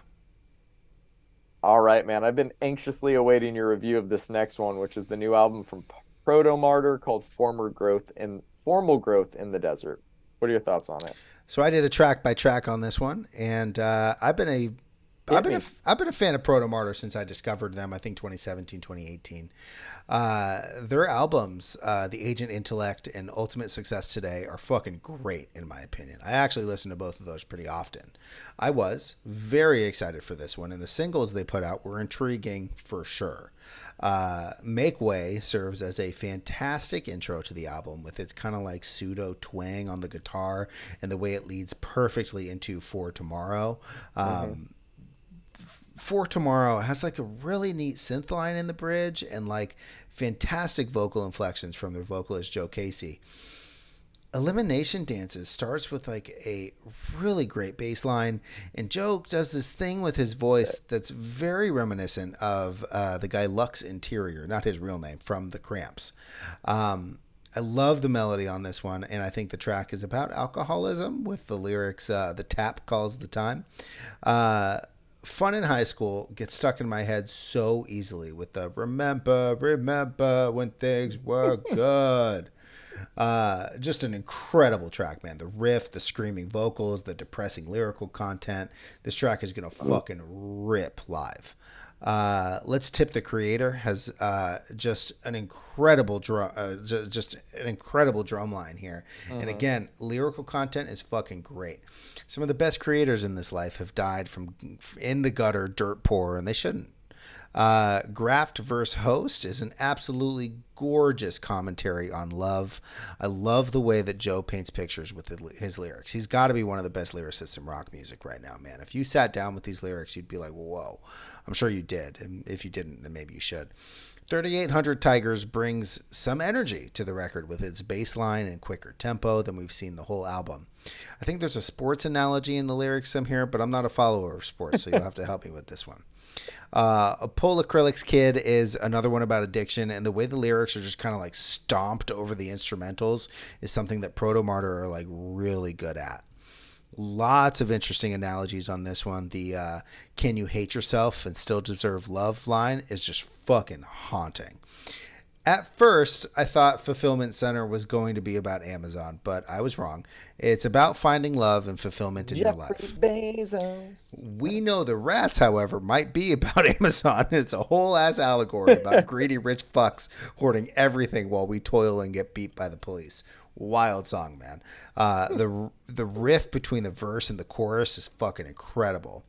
All right, man. I've been anxiously awaiting your review of this next one, which is the new album from Protomartyr called Formal Growth in the Desert. What are your thoughts on it? So I did a track by track on this one, and I've been a fan of Protomartyr since I discovered them. I think 2017, 2018. Their albums, The Agent Intellect and Ultimate Success Today, are fucking great in my opinion. I actually listen to both of those pretty often. I was very excited for this one, and the singles they put out were intriguing for sure. Make Way serves as a fantastic intro to the album with its kind of like pseudo twang on the guitar and the way it leads perfectly into For Tomorrow. For Tomorrow has like a really neat synth line in the bridge and like fantastic vocal inflections from their vocalist Joe Casey. Elimination Dances starts with like a really great bass line, and Joe does this thing with his voice that's very reminiscent of the guy Lux Interior, not his real name, from The Cramps. I love the melody on this one, and I think the track is about alcoholism with the lyrics, the tap calls the time. Uh, Fun in High School gets stuck in my head so easily with the remember when things were good. Just an incredible track, man. The riff, the screaming vocals, the depressing lyrical content. This track is gonna fucking rip live. Let's Tip the Creator has just an incredible just an incredible drum line here, and Mm-hmm. again, lyrical content is fucking great. Some of the best creators in this life have died from in the gutter, dirt poor, and they shouldn't. Graft verse Host is an absolutely gorgeous commentary on love. I love the way that Joe paints pictures with his lyrics. He's got to be one of the best lyricists in rock music right now, man. If you sat down with these lyrics, you'd be like, whoa. I'm sure you did. And if you didn't, then maybe you should. 3800 Tigers brings some energy to the record with its bass line and quicker tempo than we've seen the whole album. I think there's a sports analogy in the lyrics some here, but I'm not a follower of sports, so you'll have to help me with this one. A Pole Acrylics Kid is another one about addiction, and the way the lyrics are just kind of like stomped over the instrumentals is something that Protomartyr are like really good at. Lots of interesting analogies on this one. The can you hate yourself and still deserve love line is just fucking haunting. At first, I thought Fulfillment Center was going to be about Amazon, but I was wrong. It's about finding love and fulfillment in your Jeffrey life. Bezos. We Know the Rats, however, might be about Amazon. It's a whole ass allegory about greedy rich fucks hoarding everything while we toil and get beat by the police. Wild song, man. The riff between the verse and the chorus is fucking incredible.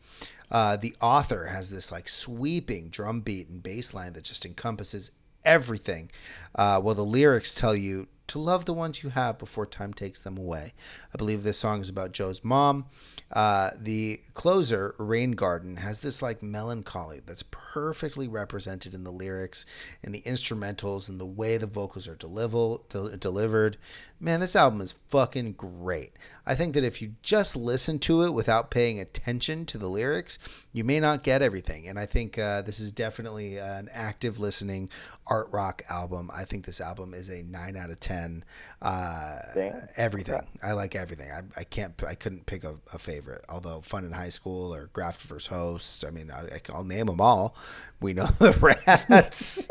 The author has this like sweeping drum beat and bass line that just encompasses everything. While the lyrics tell you to love the ones you have before time takes them away. I believe this song is about Joe's mom. The closer, Rain Garden, has this like melancholy that's perfectly represented in the lyrics and the instrumentals and the way the vocals are delivered. Man, this album is fucking great. I think that if you just listen to it without paying attention to the lyrics, you may not get everything. And I think this is definitely an active listening art rock album. I think this album is a 9 out of 10. Everything. Okay. I like everything. I couldn't pick a favorite. Although Fun in High School or Graft vs. Host, I mean, I'll name them all. We Know the Rats.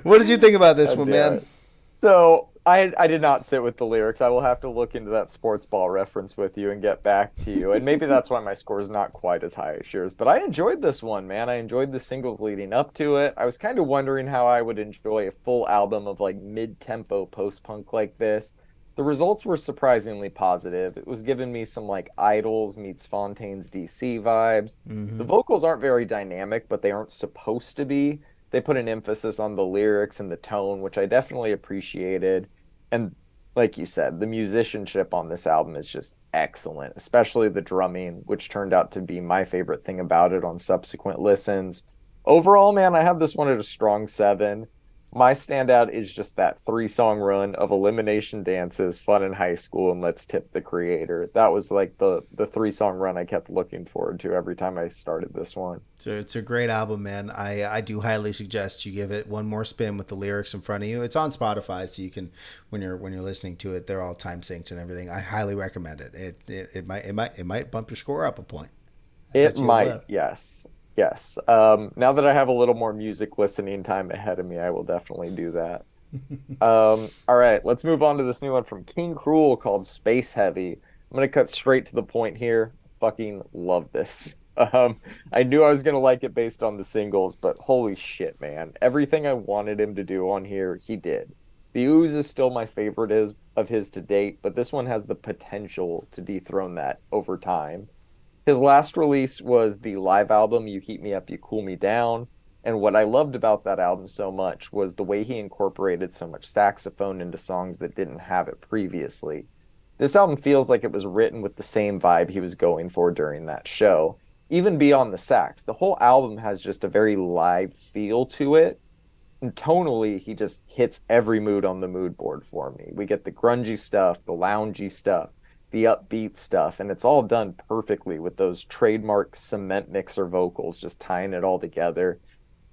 What did you think about this one, man? So I did not sit with the lyrics. I will have to look into that sports ball reference with you and get back to you. And maybe that's why my score is not quite as high as yours. But I enjoyed this one, man. I enjoyed the singles leading up to it. I was kind of wondering how I would enjoy a full album of like mid-tempo post-punk like this. The results were surprisingly positive. It was giving me some like Idols meets Fontaine's DC vibes. The vocals aren't very dynamic, but they aren't supposed to be. They put an emphasis on the lyrics and the tone, which I definitely appreciated. And like you said, the musicianship on this album is just excellent, especially the drumming, which turned out to be my favorite thing about it on subsequent listens. Overall, man, I have this one at a strong 7. My standout is just that 3-song run of Elimination Dances, Fun in High School, and Let's Tip the Creator. That was like the 3-song run I kept looking forward to every time I started this one. So it's a great album, man. I do highly suggest you give it one more spin with the lyrics in front of you. It's on Spotify, so you can when you're listening to it, they're all time synced and everything. I highly recommend it. It might bump your score up a point. It might, yes. Yes. Now that I have a little more music listening time ahead of me, I will definitely do that. All right, let's move on to this new one from King Krule called Space Heavy. I'm gonna cut straight to the point here. Fucking love this. I knew I was gonna like it based on the singles, but holy shit, man. Everything I wanted him to do on here, he did. The Ooze is still my favorite of his to date, but this one has the potential to dethrone that over time. His last release was the live album, You Heat Me Up, You Cool Me Down. And what I loved about that album so much was the way he incorporated so much saxophone into songs that didn't have it previously. This album feels like it was written with the same vibe he was going for during that show. Even beyond the sax, the whole album has just a very live feel to it. And tonally, he just hits every mood on the mood board for me. We get the grungy stuff, the loungy stuff, the upbeat stuff, and it's all done perfectly with those trademark cement mixer vocals just tying it all together.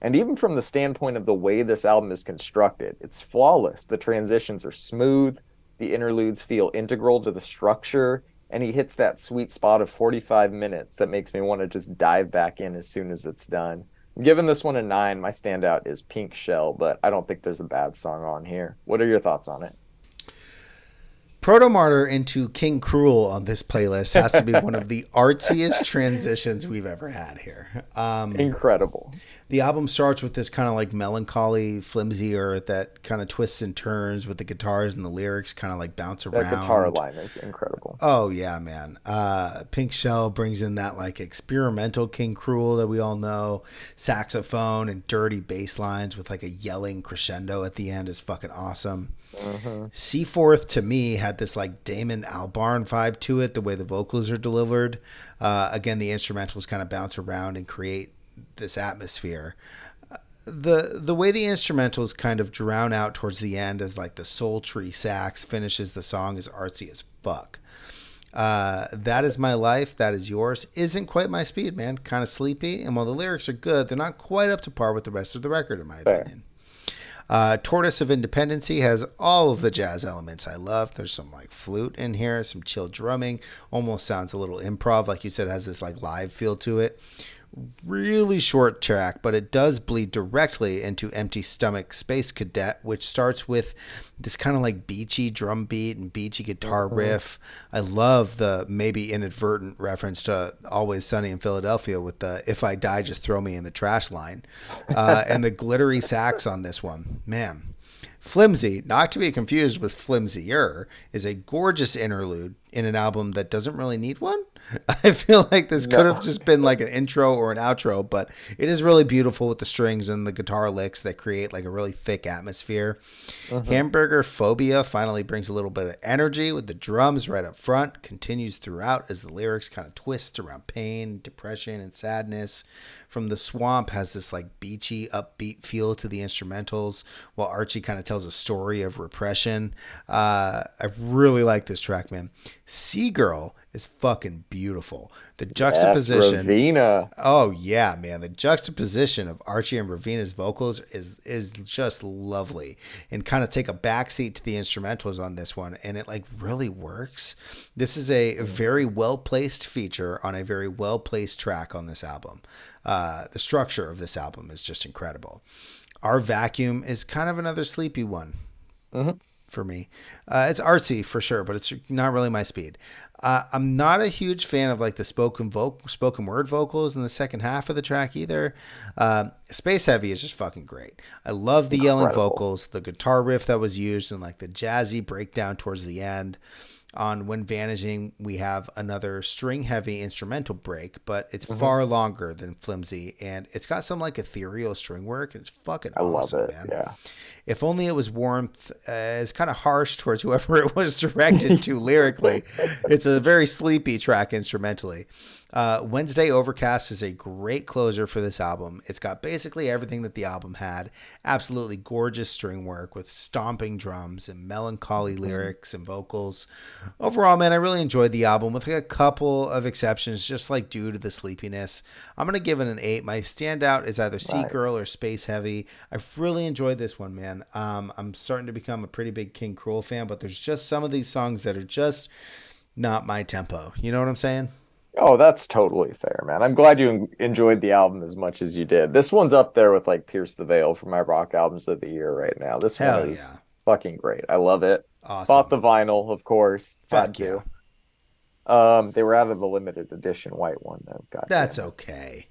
And even from the standpoint of the way this album is constructed, it's flawless. The transitions are smooth, the interludes feel integral to the structure, and he hits that sweet spot of 45 minutes that makes me want to just dive back in as soon as it's done. I'm giving this one a 9. My standout is Pink Shell, but I don't think there's a bad song on here. What are your thoughts on it? Protomartyr into King Krule on this playlist has to be one of the artsiest transitions we've ever had here. Incredible. The album starts with this kind of like melancholy, flimsier that kind of twists and turns with the guitars and the lyrics kind of like bounce around. That guitar line is incredible. Oh yeah, man. Pink Shell brings in that like experimental King Krule that we all know. Saxophone and dirty bass lines with like a yelling crescendo at the end is fucking awesome. Seaforth to me had this like Damon Albarn vibe to it, the way the vocals are delivered. Again, the instrumentals kind of bounce around and create this atmosphere. The way the instrumentals kind of drown out towards the end as like the sultry sax finishes the song is artsy as fuck. That Is My Life, That Is Yours isn't quite my speed, man. Kind of sleepy, and while the lyrics are good, they're not quite up to par with the rest of the record in my opinion. Tortoise of Independency has all of the jazz elements I love. There's some like flute in here, some chill drumming, almost sounds a little improv, like you said, it has this like live feel to it. Really short track, but it does bleed directly into Empty Stomach Space Cadet, which starts with this kind of like beachy drum beat and beachy guitar riff. I love the maybe inadvertent reference to Always Sunny in Philadelphia with the "If I die, just throw me in the trash" line, and the glittery sax on this one, man. Flimsy, not to be confused with Flimsier, is a gorgeous interlude in an album that doesn't really need one. I feel like this could have just been like an intro or an outro, but it is really beautiful with the strings and the guitar licks that create like a really thick atmosphere. Hamburger Phobia finally brings a little bit of energy with the drums right up front, continues throughout as the lyrics kind of twist around pain, depression, and sadness. From the Swamp has this like beachy, upbeat feel to the instrumentals, while Archie kind of tells a story of repression. I really like this track, man. Seagirl is fucking beautiful. The juxtaposition. Yes, Ravina. Oh yeah, man. The juxtaposition of Archie and Ravina's vocals is just lovely, and kind of take a backseat to the instrumentals on this one, and it like really works. This is a very well placed feature on a very well placed track on this album. The structure of this album is just incredible. Our Vacuum is kind of another sleepy one. For me. It's artsy for sure, but it's not really my speed. I'm not a huge fan of like the spoken word vocals in the second half of the track either. Space Heavy is just fucking great. I love the yelling vocals, the guitar riff that was used, and like the jazzy breakdown towards the end. On When Vanishing, we have another string heavy instrumental break, but it's far longer than Flimsy, and it's got some like ethereal string work, and it's fucking awesome, love it, man. yeah. If Only It Was Warmth is kind of harsh towards whoever it was directed to lyrically. It's a very sleepy track instrumentally. Wednesday Overcast is a great closer for this album. It's got basically everything that the album had. Absolutely gorgeous string work with stomping drums and melancholy lyrics and vocals. Overall, man, I really enjoyed the album with like a couple of exceptions, just like due to the sleepiness. I'm going to give it an 8. My standout is either Seagirl or Space Heavy. I really enjoyed this one, man. I'm starting to become a pretty big King Krule fan, but there's just some of these songs that are just not my tempo. You know what I'm saying? Oh, that's totally fair, man. I'm glad you enjoyed the album as much as you did. This one's up there with like Pierce the Veil for my rock albums of the year right now. This one is fucking great. I love it. Awesome. Bought the vinyl, of course. Fuck yeah. They were out of the limited edition white one though. God That's okay.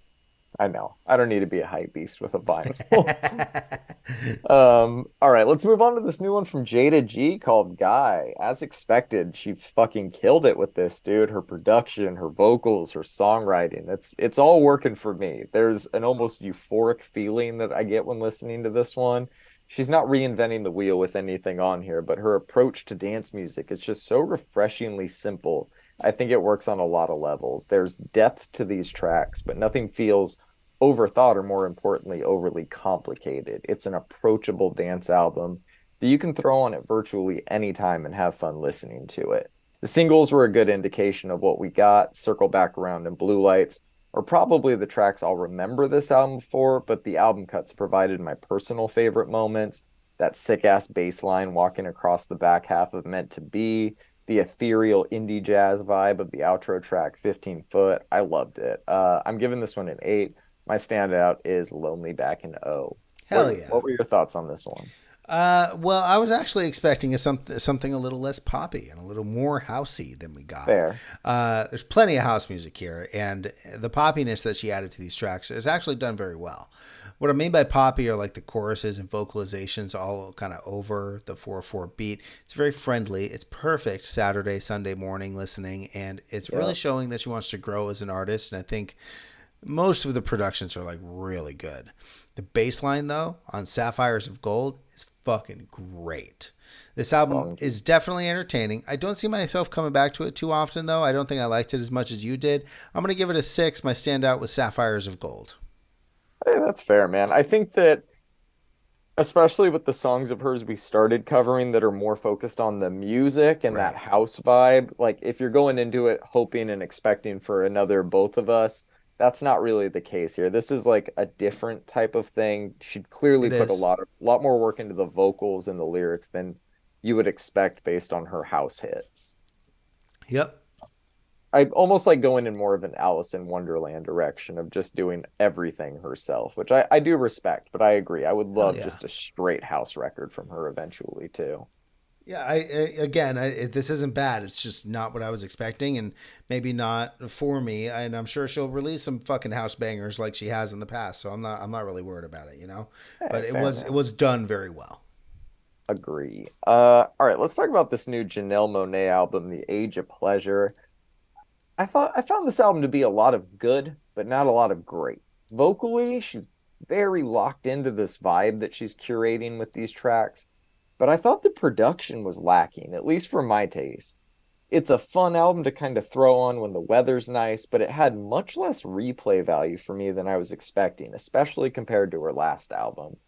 I know. I don't need to be a hype beast with a vinyl. All right, let's move on to this new one from Jayda G called Guy. As expected, she fucking killed it with this, dude. Her production, her vocals, her songwriting. It's all working for me. There's an almost euphoric feeling that I get when listening to this one. She's not reinventing the wheel with anything on here, but her approach to dance music is just so refreshingly simple. I think it works on a lot of levels. There's depth to these tracks, but nothing feels overthought or, more importantly, overly complicated. It's an approachable dance album that you can throw on at virtually any time and have fun listening to it. The singles were a good indication of what we got. Circle Back Around and Blue Lights are probably the tracks I'll remember this album for, but the album cuts provided my personal favorite moments. That sick ass bass line walking across the back half of Meant to Be, the ethereal indie jazz vibe of the outro track 15 Foot. I loved it. I'm giving this one an 8. My standout is Lonely Back in O. Hell yeah. What were your thoughts on this one? Well, I was actually expecting something a little less poppy and a little more housey than we got. Fair. There's plenty of house music here, and the poppiness that she added to these tracks is actually done very well. What I mean by poppy are like the choruses and vocalizations all kind of over the 4/4 beat. It's very friendly. It's perfect Saturday, Sunday morning listening, and it's really showing that she wants to grow as an artist, and I think most of the productions are like really good. The bass line, though, on Sapphires of Gold is fucking great. This album is definitely entertaining. I don't see myself coming back to it too often, though. I don't think I liked it as much as you did. I'm going to give it a 6. My standout was Sapphires of Gold. Hey, that's fair, man. I think that especially with the songs of hers we started covering that are more focused on the music and that house vibe, like if you're going into it hoping and expecting for another Both of Us, that's not really the case here. This is like a different type of thing. She'd clearly put a lot more work into the vocals and the lyrics than you would expect based on her house hits. Yep. I almost like going in more of an Alice in Wonderland direction of just doing everything herself, which I do respect, but I agree. I would love just a straight house record from her eventually too. Yeah, this isn't bad. It's just not what I was expecting, and maybe not for me. And I'm sure she'll release some fucking house bangers like she has in the past. So I'm not really worried about it, you know. Hey, but it was done very well. Agree. All right, let's talk about this new Janelle Monáe album, The Age of Pleasure. I found this album to be a lot of good, but not a lot of great. Vocally, she's very locked into this vibe that she's curating with these tracks, but I thought the production was lacking, at least for my taste. It's a fun album to kind of throw on when the weather's nice, but it had much less replay value for me than I was expecting, especially compared to her last album.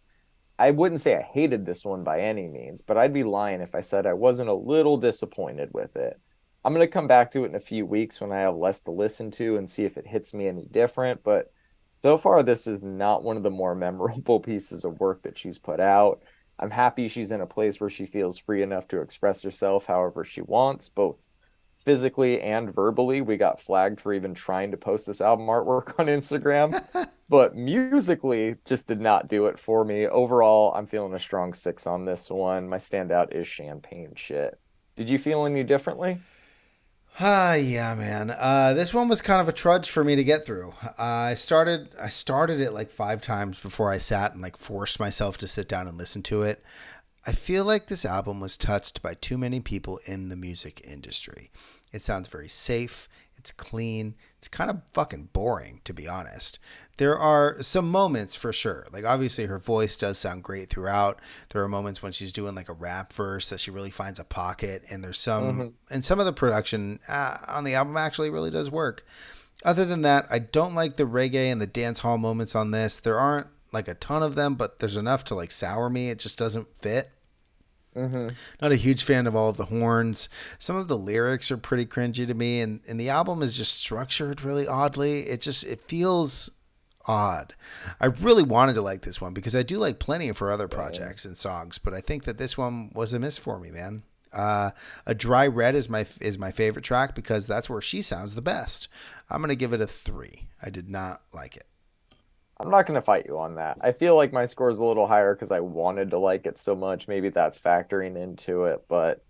I wouldn't say I hated this one by any means, but I'd be lying if I said I wasn't a little disappointed with it. I'm going to come back to it in a few weeks when I have less to listen to and see if it hits me any different. But so far, this is not one of the more memorable pieces of work that she's put out. I'm happy she's in a place where she feels free enough to express herself however she wants, both physically and verbally. We got flagged for even trying to post this album artwork on Instagram, but musically just did not do it for me. Overall, I'm feeling a strong 6 on this one. My standout is Champagne Shit. Did you feel any differently? Yeah, man. This one was kind of a trudge for me to get through. I started it like 5 times before I sat and like forced myself to sit down and listen to it. I feel like this album was touched by too many people in the music industry. It sounds very safe. It's clean. It's kind of fucking boring, to be honest. There are some moments for sure. Like obviously her voice does sound great throughout. There are moments when she's doing like a rap verse that she really finds a pocket. And there's some, and some of the production on the album actually really does work. Other than that, I don't like the reggae and the dance hall moments on this. There aren't like a ton of them, but there's enough to like sour me. It just doesn't fit. Not a huge fan of all of the horns. Some of the lyrics are pretty cringy to me, and the album is just structured really oddly. It feels odd. I really wanted to like this one because I do like plenty of her other projects and songs, but I think that this one was a miss for me, man. A Dry Red is my favorite track because that's where she sounds the best. I'm gonna give it a 3. I did not like it. I'm not going to fight you on that. I feel like my score is a little higher because I wanted to like it so much. Maybe that's factoring into it, but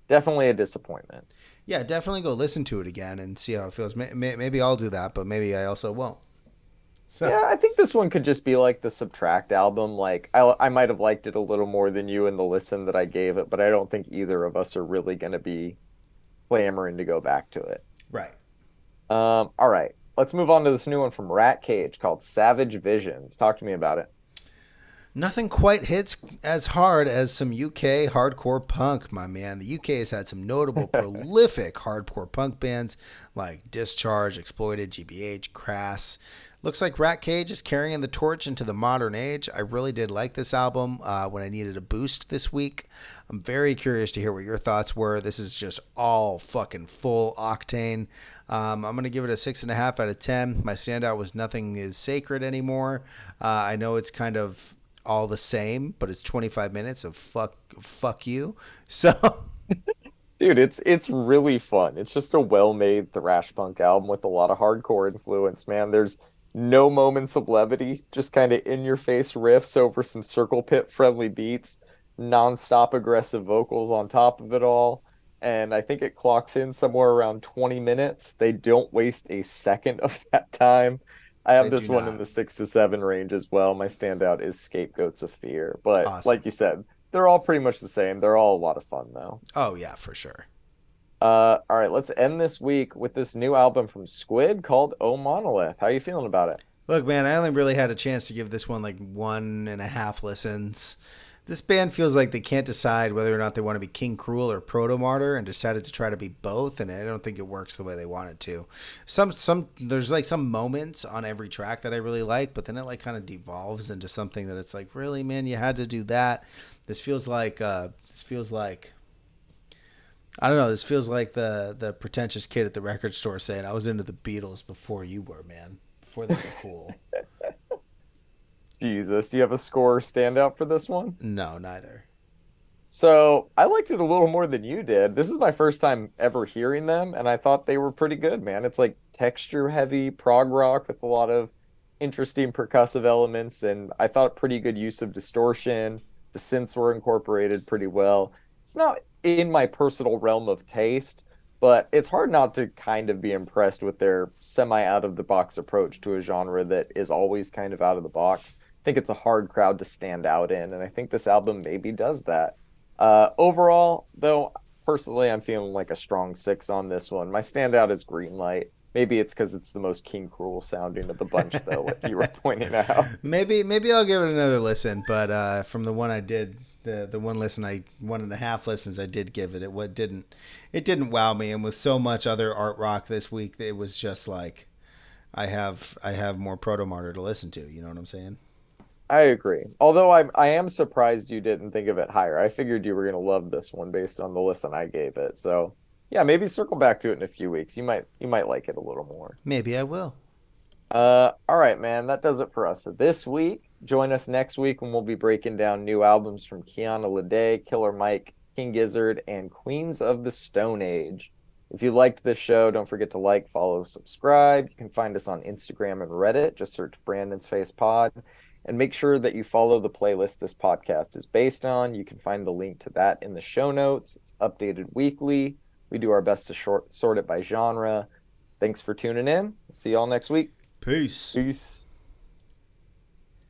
definitely a disappointment. Yeah, definitely go listen to it again and see how it feels. Maybe I'll do that, but maybe I also won't. So. Yeah, I think this one could just be like the Subtract album. Like I might have liked it a little more than you in the listen that I gave it, but I don't think either of us are really going to be clamoring to go back to it. Right. All right. Let's move on to this new one from Rat Cage called Savage Visions. Talk to me about it. Nothing quite hits as hard as some UK hardcore punk, my man. The UK has had some notable, prolific hardcore punk bands like Discharge, Exploited, GBH, Crass. Looks like Rat Cage is carrying the torch into the modern age. I really did like this album when I needed a boost this week. I'm very curious to hear what your thoughts were. This is just all fucking full octane. I'm going to give it a 6.5 out of 10. My standout was Nothing Is Sacred Anymore. I know it's kind of all the same, but it's 25 minutes of fuck you. So Dude, it's really fun. It's just a well-made thrash punk album with a lot of hardcore influence, man. There's no moments of levity, just kind of in-your-face riffs over some circle pit friendly beats, non-stop aggressive vocals on top of it all. And I think it clocks in somewhere around 20 minutes. They don't waste a second of that time. I have they do this one in not. the 6 to 7 range as well. My standout is Scapegoats of Fear. But Awesome. like you said, they're all pretty much the same. They're all a lot of fun though. Oh, yeah, for sure. All right, let's end this week with this new album from Squid called Oh Monolith. How are you feeling about it? Look, man, I only really had a chance to give this one like 1.5 listens. This band feels like they can't decide whether or not they want to be King Krule or Protomartyr and decided to try to be both, and I don't think it works the way they want it to. There's like some moments on every track that I really like, but then it like kind of devolves into something that it's like, really, man, you had to do that. This feels like I don't know, this feels like the pretentious kid at the record store saying, I was into the Beatles before you were, man. Before they were cool. Jesus, do you have a score standout for this one? No, neither. So I liked it a little more than you did. This is my first time ever hearing them, and I thought they were pretty good, man. It's like texture heavy prog rock with a lot of interesting percussive elements, and I thought pretty good use of distortion. The synths were incorporated pretty well. It's not in my personal realm of taste, but it's hard not to kind of be impressed with their semi out of the box approach to a genre that is always kind of out of the box. I think it's a hard crowd to stand out in, and I think this album maybe does that. Overall, though, personally, I'm feeling like a strong 6 on this one. My standout is Greenlight. Maybe it's because it's the most King Cruel sounding of the bunch, though, like you were pointing out. Maybe I'll give it another listen, but from the one I did, the one listen, 1.5 listens I did give it, it didn't wow me, and with so much other art rock this week, it was just like I have more Protomartyr to listen to. You know what I'm saying? I agree. Although I am surprised you didn't think of it higher. I figured you were gonna love this one based on the listen I gave it. So yeah, maybe circle back to it in a few weeks. You might like it a little more. Maybe I will. All right, man. That does it for us this week. Join us next week when we'll be breaking down new albums from Kiana Lede, Killer Mike, King Gizzard, and Queens of the Stone Age. If you liked this show, don't forget to like, follow, subscribe. You can find us on Instagram and Reddit. Just search Brandon's Face Pod. And make sure that you follow the playlist this podcast is based on. You can find the link to that in the show notes. It's updated weekly. We do our best to sort it by genre. Thanks for tuning in. See y'all next week. Peace. Peace.